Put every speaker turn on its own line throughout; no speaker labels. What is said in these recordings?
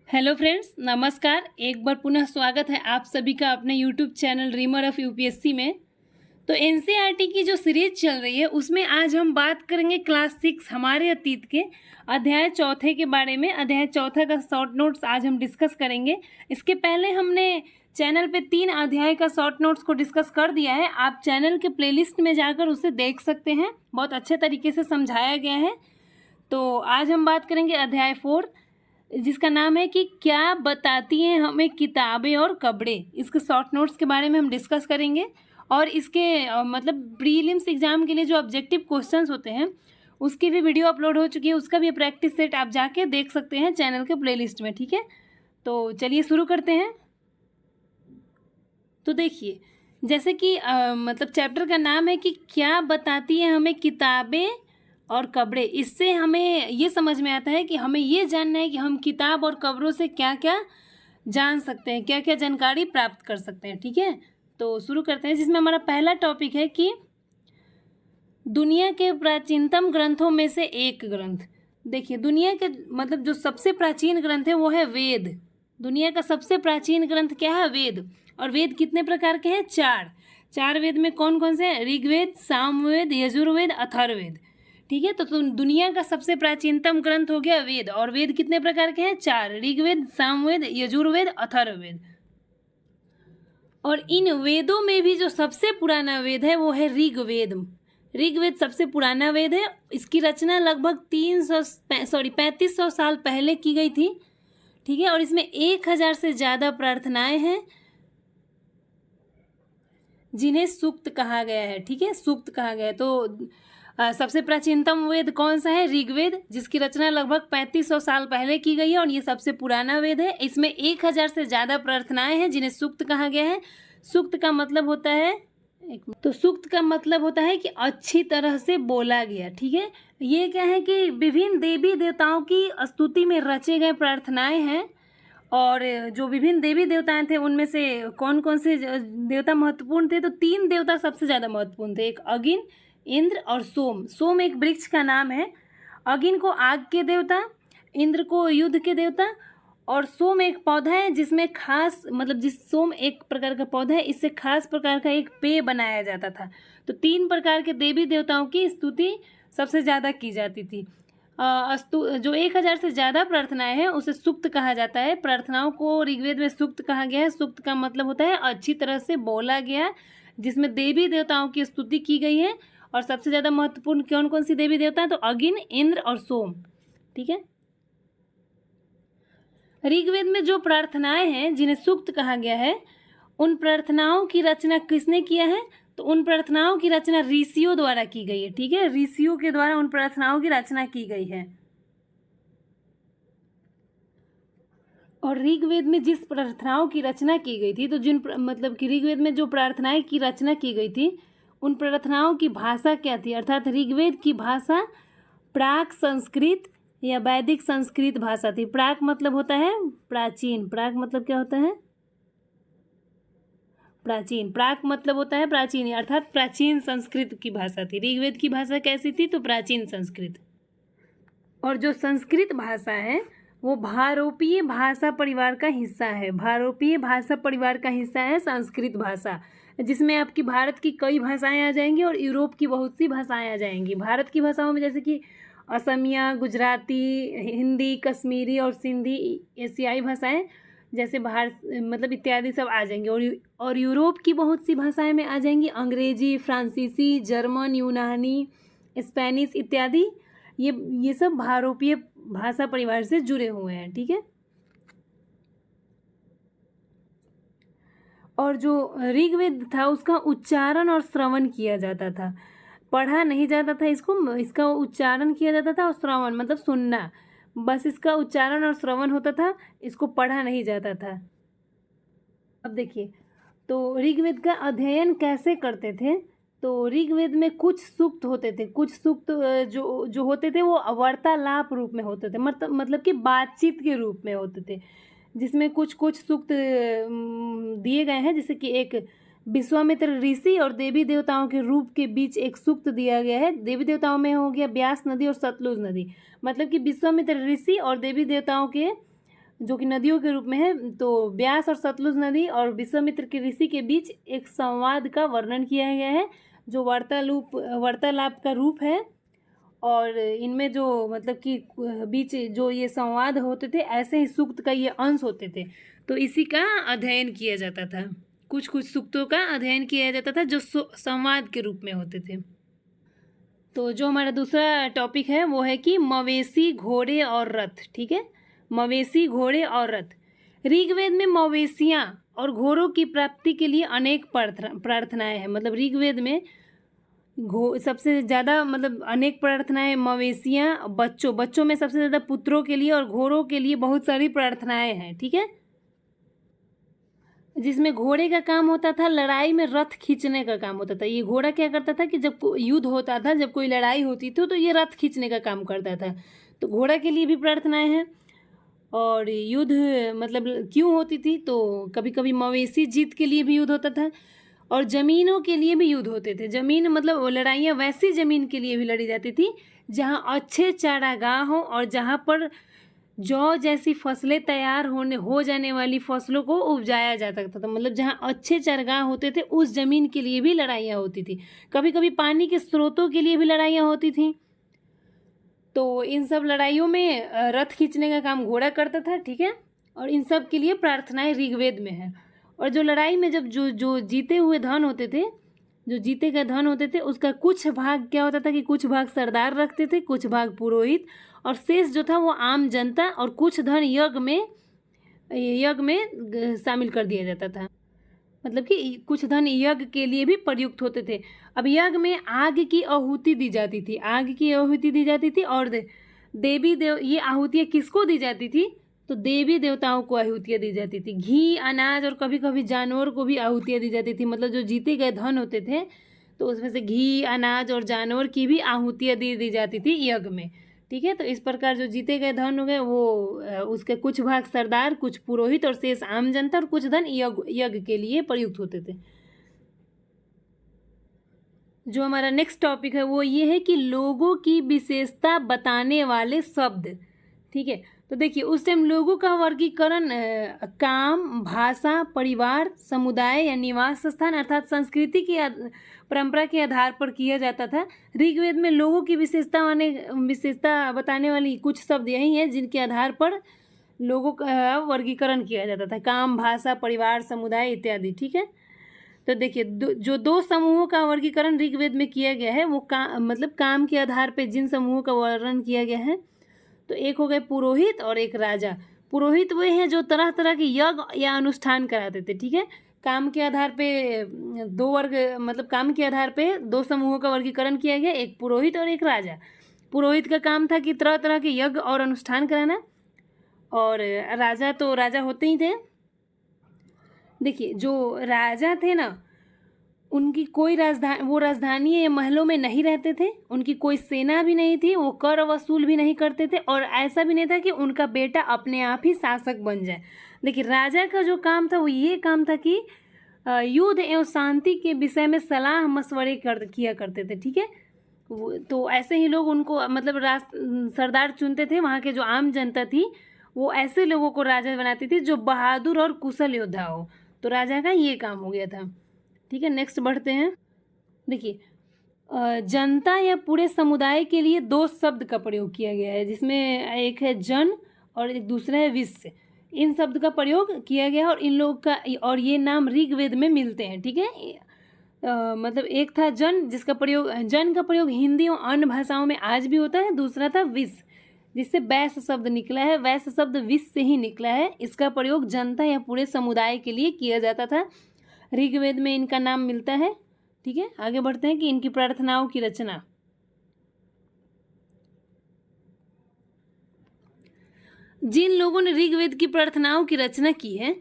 Hello friends, नमस्कार। एक बार पुनः स्वागत है आप सभी का अपने YouTube channel dreamer of UPSC में। तो एनसीईआरटी की जो सीरीज चल रही है उसमें आज हम बात करेंगे क्लास 6 हमारे अतीत के अध्याय चौथे के बारे में। अध्याय चौथा का शॉर्ट नोट्स आज हम डिस्कस करेंगे। इसके पहले हमने चैनल पे 3 अध्याय का शॉर्ट नोट्स को डिस्कस कर दिया है। आप चैनल के प्लेलिस्ट में जाकर उसे देख सकते हैं, बहुत अच्छे तरीके से समझाया गया है। तो आज हम बात करेंगे अध्याय 4, जिसका नाम है कि क्या बताती हैं हमें किताबें और कपड़े। इसके शॉर्ट नोट्स के बारे में हम डिस्कस करेंगे और इसके मतलब प्रीलिम्स एग्जाम के लिए जो ऑब्जेक्टिव क्वेश्चंस होते हैं उसकी भी वीडियो अपलोड हो चुकी है, उसका भी प्रैक्टिस सेट आप जाके देख सकते हैं चैनल के प्लेलिस्ट में। ठीक है, तो चलिए शुरू करते हैं। तो देखिए, जैसे कि मतलब चैप्टर का नाम है कि क्या बताती है हमें किताबें और कपड़े। इससे हमें ये समझ में आता है कि हमें ये जानना है कि हम किताब और कपड़ों से क्या क्या जान सकते हैं, क्या क्या जानकारी प्राप्त कर सकते हैं। ठीक है, तो शुरू करते हैं, जिसमें हमारा पहला टॉपिक है कि दुनिया के प्राचीनतम ग्रंथों में से एक ग्रंथ। देखिए, दुनिया के मतलब जो सबसे प्राचीन ग्रंथ है वो है वेद। दुनिया का सबसे प्राचीन ग्रंथ क्या है? वेद। और वेद कितने प्रकार के हैं? 4 वेद में कौन कौन से हैं? ऋग्वेद, सामवेद, यजुर्वेद, अथर्ववेद। ठीक है, तो दुनिया का सबसे प्राचीनतम ग्रंथ हो गया वेद। और वेद कितने प्रकार के हैं? 4, ऋग्वेद, सामवेद, यजुर्वेद, अथर्ववेद। और इन वेदों में भी जो सबसे पुराना वेद है वो है ऋग्वेद। ऋग्वेद सबसे पुराना वेद है। इसकी रचना लगभग 3500 साल पहले की गई थी। ठीक है, और इसमें 1000 से ज़्यादा प्रार्थनाएं हैं जिन्हें सूक्त कहा गया है। ठीक है, सूक्त कहा गया है। तो सबसे प्राचीनतम वेद कौन सा है? ऋग्वेद, जिसकी रचना लगभग 3500 साल पहले की गई है और ये सबसे पुराना वेद है। इसमें 1000 से ज़्यादा प्रार्थनाएं हैं जिन्हें सूक्त कहा गया है। सूक्त का मतलब होता है सूक्त का मतलब होता है कि अच्छी तरह से बोला गया। ठीक है, ये क्या है कि विभिन्न देवी देवताओं की स्तुति में रचे गए प्रार्थनाएं हैं। और जो विभिन्न देवी देवताएं थे उनमें से कौन कौन से देवता महत्वपूर्ण थे? तो 3 देवता सबसे ज़्यादा महत्वपूर्ण थे। एक अगिन, इंद्र और सोम। सोम एक वृक्ष का नाम है। अगिन को आग के देवता, इंद्र को युद्ध के देवता, और सोम एक पौधा है जिसमें खास मतलब सोम एक प्रकार का पौधा है, इससे खास प्रकार का एक पेय बनाया जाता था। तो 3 प्रकार के देवी देवताओं की स्तुति सबसे ज़्यादा की जाती थी। जो 1000 से ज़्यादा प्रार्थनाएं हैं उसे सूक्त कहा जाता है। प्रार्थनाओं को ऋग्वेद में सूक्त कहा गया है। सूक्त का मतलब होता है अच्छी तरह से बोला गया, जिसमें देवी देवताओं की स्तुति की गई है। और सबसे ज़्यादा महत्वपूर्ण कौन कौन सी देवी देवता है? तो अगिन, इंद्र और सोम। ठीक है, ऋग्वेद में जो प्रार्थनाएं हैं जिन्हें सूक्त कहा गया है, उन प्रार्थनाओं की रचना किसने किया है? तो उन प्रार्थनाओं की रचना ऋषियों द्वारा की गई है। ठीक है, ऋषियों के द्वारा उन प्रार्थनाओं की रचना की गई है। और ऋग्वेद में जिस प्रार्थनाओं की रचना की गई थी, तो मतलब कि ऋग्वेद में जो प्रार्थनाएं की रचना की गई थी उन प्रार्थनाओं की भाषा क्या थी? अर्थात ऋग्वेद की भाषा प्राक संस्कृत या वैदिक संस्कृत भाषा थी। प्राक मतलब होता है प्राचीन। प्राक मतलब क्या होता है? प्राचीन। प्राक मतलब होता है प्राचीन, अर्थात प्राचीन संस्कृत की भाषा थी। ऋग्वेद की भाषा कैसी थी? तो प्राचीन संस्कृत। और जो संस्कृत भाषा है वो भारोपीय भाषा परिवार का हिस्सा है। भारोपीय भाषा परिवार का हिस्सा है संस्कृत भाषा, जिसमें आपकी भारत की कई भाषाएं आ जाएंगी और यूरोप की बहुत सी भाषाएं आ जाएंगी। भारत की भाषाओं में जैसे कि असमिया, गुजराती, हिंदी, कश्मीरी और सिंधी, एशियाई भाषाएं जैसे मतलब इत्यादि सब आ जाएंगी। और यूरोप की बहुत सी भाषाएं में आ जाएंगी अंग्रेजी, फ्रांसीसी, जर्मन, यूनानी, स्पेनिश इत्यादि। ये सब भारोपीय भाषा परिवार से जुड़े हुए हैं। ठीक है, और जो ऋग्वेद था उसका उच्चारण और श्रवण किया जाता था, पढ़ा नहीं जाता था इसका उच्चारण किया जाता था और श्रवण मतलब सुनना, बस इसका उच्चारण और श्रवण होता था, इसको पढ़ा नहीं जाता था। अब देखिए, तो ऋग्वेद का अध्ययन कैसे करते थे? तो ऋग्वेद में कुछ सूक्त होते थे। कुछ सूक्त जो होते थे वो वार्तालाप रूप में होते थे, मतलब कि बातचीत के रूप में होते थे, जिसमें कुछ सूक्त दिए गए हैं। जैसे कि एक विश्वामित्र ऋषि और देवी देवताओं के रूप के बीच एक सूक्त दिया गया है। देवी देवताओं में हो गया ब्यास नदी और सतलुज नदी, मतलब कि विश्वामित्र ऋषि और देवी देवताओं के जो कि नदियों के रूप में है। तो ब्यास और सतलुज नदी और विश्वामित्र के ऋषि के बीच एक संवाद का वर्णन किया गया है, जो वार्तालाप का रूप है। और इनमें जो मतलब कि बीच जो ये संवाद होते थे, ऐसे ही सूक्त का ये अंश होते थे। तो इसी का अध्ययन किया जाता था, कुछ कुछ सूक्तों का अध्ययन किया जाता था जो संवाद के रूप में होते थे। तो जो हमारा दूसरा टॉपिक है वो है कि मवेशी, घोड़े और रथ। ठीक है, मवेशी, घोड़े और रथ। ऋग्वेद में मवेशियाँ और घोड़ों की प्राप्ति के लिए अनेक प्रार्थनाएं हैं। मतलब ऋग्वेद में सबसे ज़्यादा मतलब अनेक प्रार्थनाएं मवेशियाँ, बच्चों में सबसे ज़्यादा पुत्रों के लिए और घोड़ों के लिए बहुत सारी प्रार्थनाएं हैं। ठीक है, जिसमें घोड़े का काम होता था लड़ाई में रथ खींचने का काम होता था। ये घोड़ा क्या करता था कि जब युद्ध होता था, जब कोई लड़ाई होती थी, तो ये रथ खींचने का काम करता था। तो घोड़ा के लिए भी प्रार्थनाएं हैं। और युद्ध मतलब क्यों होती थी, तो कभी कभी मवेशी जीत के लिए भी युद्ध होता था, और ज़मीनों के लिए भी युद्ध होते थे। ज़मीन मतलब लड़ाइयाँ वैसी ज़मीन के लिए भी लड़ी जाती थी जहाँ अच्छे चारागाह हों और जहाँ पर जौ जैसी फसलें तैयार हो जाने वाली फसलों को उपजाया जा सकता था। मतलब जहाँ अच्छे चारागाह होते थे उस ज़मीन के लिए भी लड़ाइयाँ होती थी। कभी कभी पानी के स्रोतों के लिए भी लड़ाइयाँ होती थी। तो इन सब लड़ाइयों में रथ खींचने का काम घोड़ा करता था। ठीक है, और इन सब के लिए प्रार्थनाएं ऋग्वेद में है। और जो लड़ाई में जब जो जीते हुए धन होते थे, जो जीते गए धन होते थे, उसका कुछ भाग क्या होता था कि कुछ भाग सरदार रखते थे, कुछ भाग पुरोहित, और शेष जो था वो आम जनता, और कुछ धन यज्ञ में शामिल कर दिया जाता था। मतलब कि कुछ धन यज्ञ के लिए भी प्रयुक्त होते थे। अब यज्ञ में आग की आहुति दी जाती थी, आग की आहुति दी जाती थी। और देवी देव ये आहुतियाँ किसको दी जाती थी, तो देवी देवताओं को आहुतियाँ दी जाती थी। घी, अनाज और कभी कभी जानवर को भी आहुतियाँ दी जाती थी। मतलब जो जीते गए धन होते थे तो उसमें से घी, अनाज और जानवर की भी आहुतियाँ दी जाती थी यज्ञ में। ठीक है, तो इस प्रकार जो जीते गए धन हो गए वो उसके कुछ भाग सरदार, कुछ पुरोहित और शेष आम जनता, और कुछ धन यज्ञ के लिए प्रयुक्त होते थे। जो हमारा नेक्स्ट टॉपिक है वो ये है कि लोगों की विशेषता बताने वाले शब्द। ठीक है, तो देखिए उस टाइम लोगों का वर्गीकरण काम, भाषा, परिवार, समुदाय या निवास स्थान अर्थात संस्कृति की परंपरा के आधार पर किया जाता था। ऋग्वेद में लोगों की विशेषता बताने वाली कुछ शब्द यही हैं जिनके आधार पर लोगों का वर्गीकरण किया जाता था: काम, भाषा, परिवार, समुदाय इत्यादि। ठीक है, तो देखिए जो दो समूहों का वर्गीकरण ऋग्वेद में किया गया है वो मतलब काम के आधार पर जिन समूहों का वर्णन किया गया है, तो एक हो गए पुरोहित और एक राजा। पुरोहित वे हैं जो तरह तरह के यज्ञ या अनुष्ठान कराते थे। ठीक है, काम के आधार पे दो वर्ग, मतलब काम के आधार पे दो समूहों का वर्गीकरण किया गया, एक पुरोहित और एक राजा। पुरोहित का काम था कि तरह तरह के यज्ञ और अनुष्ठान कराना, और राजा तो राजा होते ही थे। देखिए जो राजा थे ना, उनकी कोई राजधानी या महलों में नहीं रहते थे, उनकी कोई सेना भी नहीं थी, वो कर वसूल भी नहीं करते थे, और ऐसा भी नहीं था कि उनका बेटा अपने आप ही शासक बन जाए। देखिए राजा का जो काम था वो ये काम था कि युद्ध एवं शांति के विषय में सलाह मशवरे किया करते थे। ठीक है, तो ऐसे ही लोग उनको मतलब सरदार चुनते थे। वहाँ के जो आम जनता थी वो ऐसे लोगों को राजा बनाती थी जो बहादुर और कुशल योद्धा हो। तो राजा का ये काम हो गया था। ठीक है, नेक्स्ट बढ़ते हैं। देखिए जनता या पूरे समुदाय के लिए दो शब्द का प्रयोग किया गया है, जिसमें एक है जन और एक दूसरा है विश्व। इन शब्द का प्रयोग किया गया है और इन लोग का, और ये नाम ऋग्वेद में मिलते हैं। ठीक है, मतलब एक था जन, जन का प्रयोग हिंदी और अन्य भाषाओं में आज भी होता है। दूसरा था विश्व, जिससे वैश्य शब्द निकला है। वैश्य शब्द विश्व से ही निकला है। इसका प्रयोग जनता या पूरे समुदाय के लिए किया जाता था। ऋग्वेद में इनका नाम मिलता है। ठीक है, आगे बढ़ते हैं कि इनकी प्रार्थनाओं की रचना। जिन लोगों ने ऋग्वेद की प्रार्थनाओं की रचना की है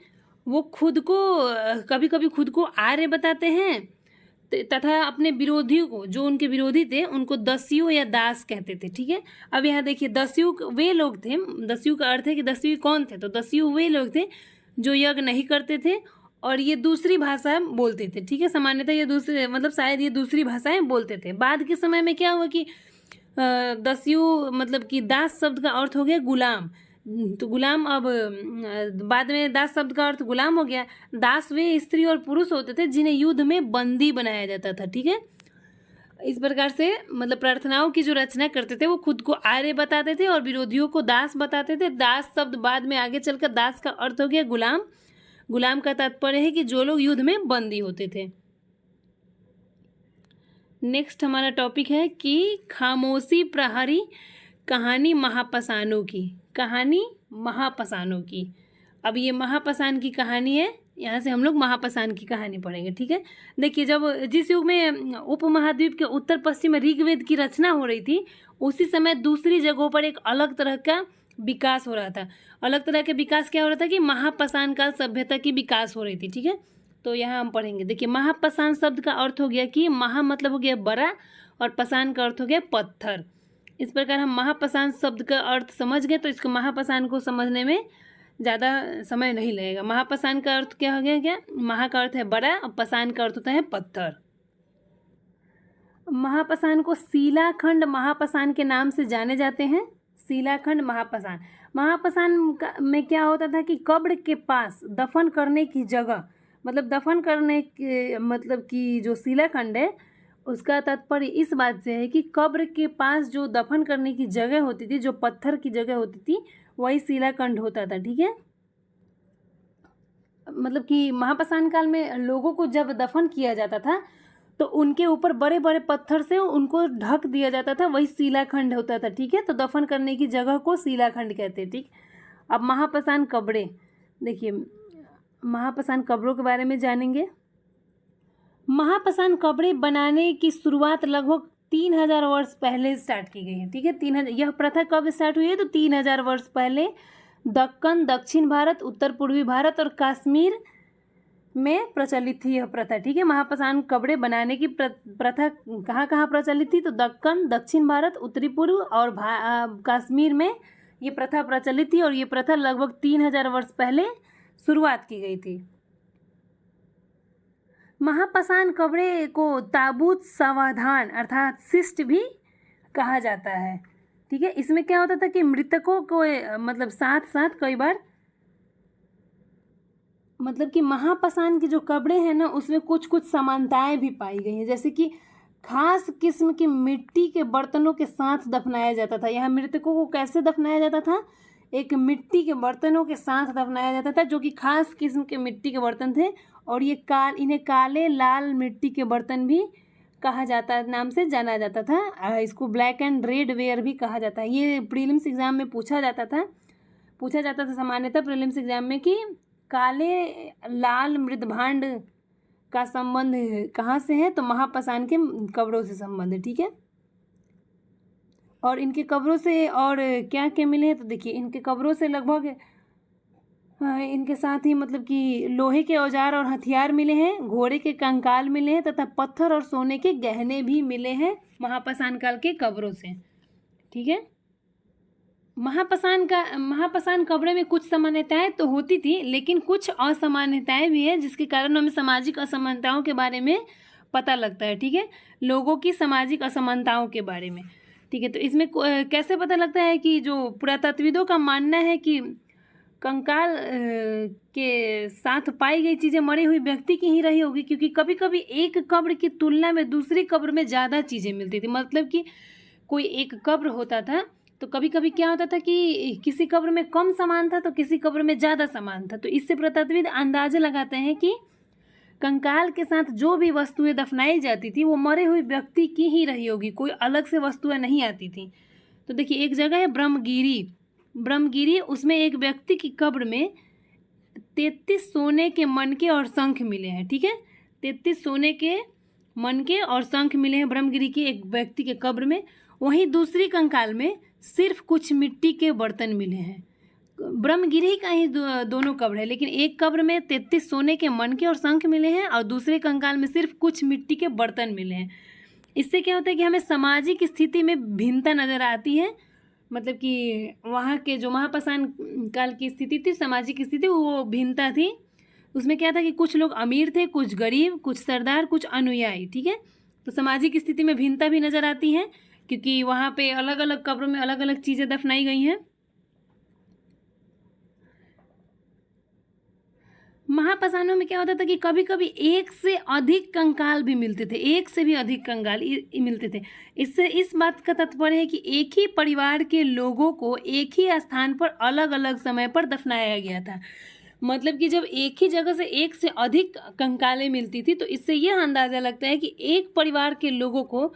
वो खुद को कभी कभी खुद को आर्य बताते हैं, तथा अपने विरोधियों को, जो उनके विरोधी थे, उनको दस्यु या दास कहते थे। ठीक है, अब यहाँ देखिए दस्यु वे लोग थे, दस्यु का अर्थ है कि दस्यु कौन थे, तो दस्यु वे लोग थे जो यज्ञ नहीं करते थे और ये दूसरी भाषा बोलते थे। ठीक है, सामान्यतः ये दूसरे, मतलब शायद ये दूसरी भाषाएं बोलते थे। बाद के समय में क्या हुआ कि दस्यु मतलब कि दास शब्द का अर्थ हो गया गुलाम, तो गुलाम अब बाद में दास शब्द का अर्थ गुलाम हो गया। दास वे स्त्री और पुरुष होते थे जिन्हें युद्ध में बंदी बनाया जाता था, ठीक है। इस प्रकार से मतलब प्रार्थनाओं की जो रचना करते थे वो खुद को आर्य बताते थे और विरोधियों को दास बताते थे। दास शब्द बाद में आगे चलकर दास का अर्थ हो गया गुलाम। गुलाम का तात्पर्य है कि जो लोग युद्ध में बंदी होते थे। नेक्स्ट हमारा टॉपिक है कि खामोशी प्रहरी कहानी महापसानों की। कहानी महापसानों की। अब ये महापसान की कहानी है, यहाँ से हम लोग महापसान की कहानी पढ़ेंगे, ठीक है। देखिए, जब जिस युग में उपमहाद्वीप के उत्तर पश्चिम में ऋग्वेद की रचना हो रही थी, उसी समय दूसरी जगहों पर एक अलग तरह का विकास हो रहा था। अलग तरह के विकास क्या हो रहा था कि महापसान काल सभ्यता की विकास हो रही थी, ठीक है। तो यहाँ हम पढ़ेंगे। देखिए, महापसान शब्द का अर्थ हो गया कि महा मतलब हो गया बड़ा और पसान का अर्थ हो गया पत्थर। इस प्रकार हम महापसान शब्द का अर्थ समझ गए, तो इसको महापसान को समझने में ज़्यादा समय नहीं लगेगा। महापसान का अर्थ क्या हो गया? क्या महा का अर्थ है बड़ा और पसान का अर्थ होता है पत्थर। महापसान को शिलाखंड महापसान के नाम से जाने जाते हैं। शिलाखंड महापसान। महापसान में क्या होता था कि कब्र के पास दफन करने की जगह, मतलब दफन करने के मतलब कि जो शिलाखंड है उसका तात्पर्य इस बात से है कि कब्र के पास जो दफन करने की जगह होती थी, जो पत्थर की जगह होती थी, वही शिलाखंड होता था, ठीक है। मतलब कि महापसान काल में लोगों को जब दफन किया जाता था तो उनके ऊपर बड़े बड़े पत्थर से उनको ढक दिया जाता था, वही शिलाखंड होता था, ठीक है। तो दफन करने की जगह को शिलाखंड कहते हैं, ठीक। अब महापसान कब्रें, देखिए महापसान कब्रों के बारे में जानेंगे। महापसान कब्रें बनाने की शुरुआत लगभग 3000 वर्ष पहले स्टार्ट की गई है, ठीक है। 3000 यह प्रथा कब स्टार्ट हुई है? तो 3000 वर्ष पहले दक्कन, दक्षिण भारत, उत्तर पूर्वी भारत और कश्मीर में प्रचलित थी यह प्रथा, ठीक है। महापसान कब्रें बनाने की प्रथा कहाँ कहाँ प्रचलित थी? तो दक्कन, दक्षिण भारत, उत्तरी पूर्व और कश्मीर में ये प्रथा प्रचलित थी और ये प्रथा लगभग 3000 वर्ष पहले शुरुआत की गई थी। महापसान कब्रें को ताबूत समाधान अर्थात शिष्ट भी कहा जाता है, ठीक है। इसमें क्या होता था कि मृतकों को मतलब साथ साथ कई बार मतलब कि महापसान की जो कब्रें हैं ना उसमें कुछ कुछ समानताएं भी पाई गई हैं, जैसे कि खास किस्म की मिट्टी के बर्तनों के साथ दफनाया जाता था। यहाँ मृतकों को कैसे दफनाया जाता था? एक मिट्टी के बर्तनों के साथ दफनाया जाता था, जो कि खास किस्म के मिट्टी के बर्तन थे। और ये इन्हें काले लाल मिट्टी के बर्तन भी कहा जाता नाम से जाना जाता था। इसको ब्लैक एंड रेड वेयर भी कहा जाता है। ये प्रीलिम्स एग्जाम में पूछा जाता था सामान्यतः प्रीलिम्स एग्जाम में कि काले लाल मृदभांड का संबंध कहाँ से है? तो महापसान के कब्रों से संबंध है, ठीक है। और इनके कब्रों से और क्या क्या मिले हैं? तो देखिए, इनके कब्रों से लगभग इनके साथ ही मतलब कि लोहे के औजार और हथियार मिले हैं, घोड़े के कंकाल मिले हैं तथा पत्थर और सोने के गहने भी मिले हैं महापसान काल के कब्रों से, ठीक है। महापसान कब्रें में कुछ समानताएं तो होती थी, लेकिन कुछ असामान्यताएं भी है, जिसके कारण हमें सामाजिक असमानताओं के बारे में पता लगता है, ठीक है। लोगों की सामाजिक असमानताओं के बारे में, ठीक है। तो इसमें कैसे पता लगता है कि जो पुरातत्वविदों का मानना है कि कंकाल के साथ पाई गई चीज़ें मरे हुए व्यक्ति की ही रही होगी, क्योंकि कभी कभी एक कब्र की तुलना में दूसरी कब्र में ज़्यादा चीज़ें मिलती थी। मतलब कि कोई एक कब्र होता था तो कभी कभी क्या होता था कि किसी कब्र में कम सामान था तो किसी कब्र में ज़्यादा सामान था। तो इससे पुरातत्वविद अंदाजा लगाते हैं कि कंकाल के साथ जो भी वस्तुएं दफनाई जाती थी वो मरे हुए व्यक्ति की ही रही होगी, कोई अलग से वस्तुएं नहीं आती थी। तो देखिए, एक जगह है ब्रह्मगिरी, उसमें एक व्यक्ति की कब्र में 33 सोने के मनके और शंख मिले हैं, ठीक है। 33 सोने के मनके और शंख मिले हैं ब्रह्मगिरी के एक व्यक्ति के कब्र में। वहीं दूसरी कंकाल में सिर्फ कुछ मिट्टी के बर्तन मिले हैं। ब्रह्मगिरी का ही दोनों कब्र है, लेकिन एक कब्र में 33 सोने के मनके और शंख मिले हैं और दूसरे कंकाल में सिर्फ कुछ मिट्टी के बर्तन मिले हैं। इससे क्या होता है कि हमें सामाजिक स्थिति में भिन्नता नज़र आती है। मतलब कि वहाँ के जो महापसान काल की स्थिति थी, सामाजिक स्थिति, वो भिन्नता थी। उसमें क्या था कि कुछ लोग अमीर थे, कुछ गरीब, कुछ सरदार, कुछ अनुयायी, ठीक है। तो सामाजिक स्थिति में भिन्नता भी नज़र आती है, क्योंकि वहाँ पे अलग अलग कब्रों में अलग अलग चीज़ें दफनाई गई हैं। महापाषाणों में क्या होता था कि कभी कभी एक से अधिक कंकाल भी मिलते थे, एक से भी अधिक कंकाल मिलते थे। इससे इस बात का तात्पर्य है कि एक ही परिवार के लोगों को एक ही स्थान पर अलग अलग समय पर दफनाया गया था। मतलब कि जब एक ही जगह से एक से अधिक कंकालें मिलती थी तो इससे यह अंदाज़ा लगता है कि एक परिवार के लोगों को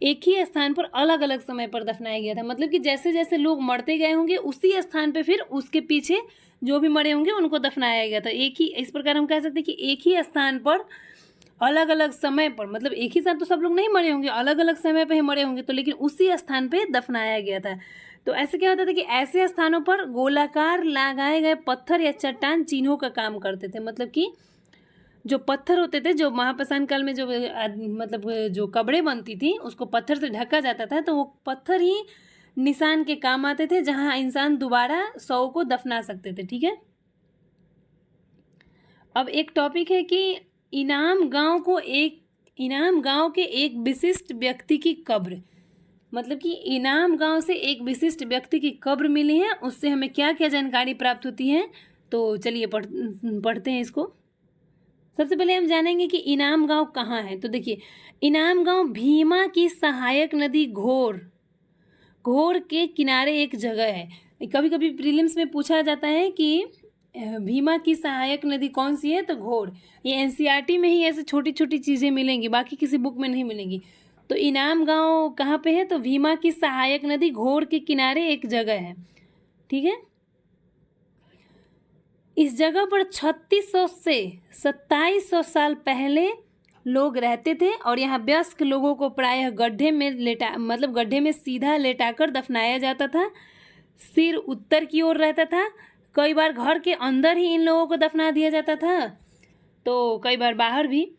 एक ही स्थान पर अलग अलग समय पर दफनाया गया था। मतलब कि जैसे जैसे लोग मरते गए होंगे उसी स्थान पे फिर उसके पीछे जो भी मरे होंगे उनको दफनाया गया था। एक ही, इस प्रकार हम कह सकते हैं कि एक ही स्थान पर अलग अलग समय पर, मतलब एक ही साथ तो सब लोग नहीं मरे होंगे, अलग अलग समय पे ही मरे होंगे, तो लेकिन उसी स्थान पे दफनाया गया था। तो ऐसे क्या होता था कि ऐसे स्थानों पर गोलाकार लगाए गए पत्थर या चट्टान चिन्हों का काम करते थे। मतलब कि जो पत्थर होते थे, जो महापाषाण काल में जो मतलब जो कब्रें बनती थी उसको पत्थर से ढका जाता था, तो वो पत्थर ही निशान के काम आते थे जहां इंसान दोबारा शव को दफना सकते थे। ठीक है, अब एक टॉपिक है कि इनाम गांव के एक विशिष्ट व्यक्ति की कब्र। मतलब कि इनाम गांव से एक विशिष्ट व्यक्ति की कब्र मिली है, उससे हमें क्या क्या जानकारी प्राप्त होती है। तो चलिए पढ़ते हैं इसको। सबसे पहले हम जानेंगे कि इनाम गांव कहाँ है। तो देखिए, इनाम गांव भीमा की सहायक नदी घोर के किनारे एक जगह है। कभी कभी प्रीलिम्स में पूछा जाता है कि भीमा की सहायक नदी कौन सी है, तो घोर। ये एनसीईआरटी में ही ऐसे छोटी छोटी चीज़ें मिलेंगी, बाकी किसी बुक में नहीं मिलेंगी। तो इनाम गांव कहाँ पे है, तो भीमा की सहायक नदी घोर के किनारे एक जगह है। ठीक है, इस जगह पर 3600 से 2700 साल पहले लोग रहते थे और यहाँ वयस्क लोगों को प्रायः गड्ढे में सीधा लेटाकर दफनाया जाता था। सिर उत्तर की ओर रहता था। कई बार घर के अंदर ही इन लोगों को दफना दिया जाता था, तो कई बार बाहर भी।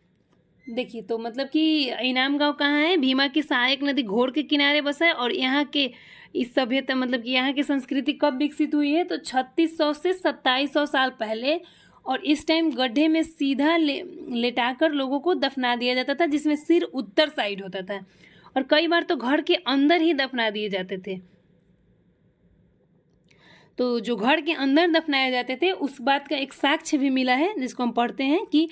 देखिए, तो मतलब कि इनाम गांव कहाँ है, भीमा की सहायक नदी घोर के किनारे बसा है। और यहाँ के इस सभ्यता, मतलब कि यहाँ की संस्कृति कब विकसित हुई है, तो 3600 से 2700 साल पहले। और इस टाइम गड्ढे में सीधा लेटाकर लोगों को दफना दिया जाता था, जिसमें सिर उत्तर साइड होता था। और कई बार तो घर के अंदर ही दफना दिए जाते थे। तो जो घर के अंदर दफनाए जाते थे उस बात का एक साक्ष्य भी मिला है, जिसको हम पढ़ते हैं कि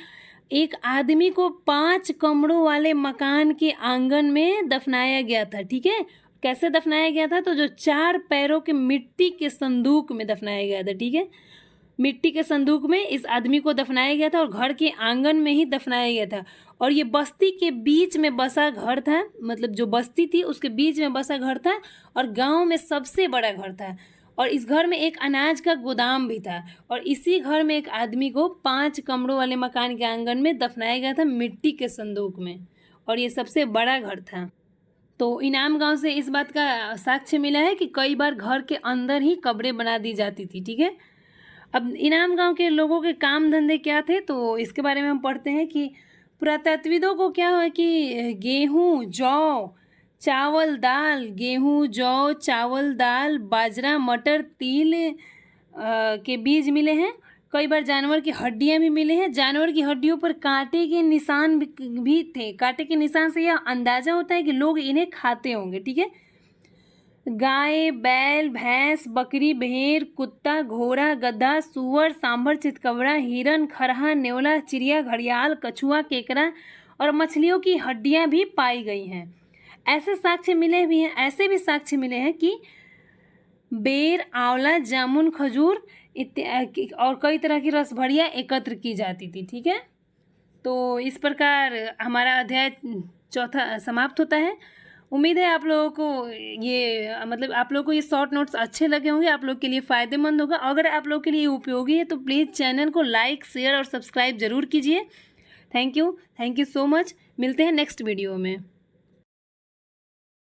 एक आदमी को 5 कमरों वाले मकान के आंगन में दफनाया गया था। ठीक है, कैसे दफनाया गया था, तो जो 4 पैरों के मिट्टी के संदूक में दफनाया गया था। ठीक है, मिट्टी के संदूक में इस आदमी को दफनाया गया था और घर के आंगन में ही दफनाया गया था। और ये बस्ती के बीच में बसा घर था, मतलब जो बस्ती थी उसके बीच में बसा घर था और गांव में सबसे बड़ा घर था। और इस घर में एक अनाज का गोदाम भी था। और इसी घर में एक आदमी को 5 कमरों वाले मकान के आंगन में दफनाया गया था मिट्टी के संदूक में, और ये सबसे बड़ा घर था। तो इनाम गांव से इस बात का साक्ष्य मिला है कि कई बार घर के अंदर ही कब्रें बना दी जाती थी। ठीक है, अब इनाम गांव के लोगों के काम धंधे क्या थे, तो इसके बारे में हम पढ़ते हैं कि पुरातत्वविदों को क्या है कि गेहूँ, जौ, चावल, दाल, गेहूँ, जौ, चावल, दाल, बाजरा, मटर, तिल के बीज मिले हैं। कई बार जानवर की हड्डियां भी मिले हैं। जानवर की हड्डियों पर कांटे के निशान भी थे। कांटे के निशान से यह अंदाजा होता है कि लोग इन्हें खाते होंगे। ठीक है, गाय, बैल, भैंस, बकरी, भेड़, कुत्ता, घोड़ा, गधा, सुअर, सांभर, चितकबरा, हिरन, खरहा, नेवला, चिड़िया, घड़ियाल, कछुआ, केकड़ा और मछलियों की हड्डियां भी पाई गई हैं। ऐसे साक्ष्य मिले भी हैं, ऐसे भी साक्ष्य मिले हैं कि बेर, आंवला, जामुन, खजूर इत्यादि और कई तरह की रसभरियाँ एकत्र की जाती थी। ठीक है, तो इस प्रकार हमारा अध्याय 4 समाप्त होता है। उम्मीद है आप लोगों को ये शॉर्ट नोट्स अच्छे लगे होंगे, आप लोग के लिए फ़ायदेमंद होगा। अगर आप लोग के लिए उपयोगी है तो प्लीज़ चैनल को लाइक, शेयर और सब्सक्राइब ज़रूर कीजिए। Thank you so much. मिलते हैं नेक्स्ट वीडियो में।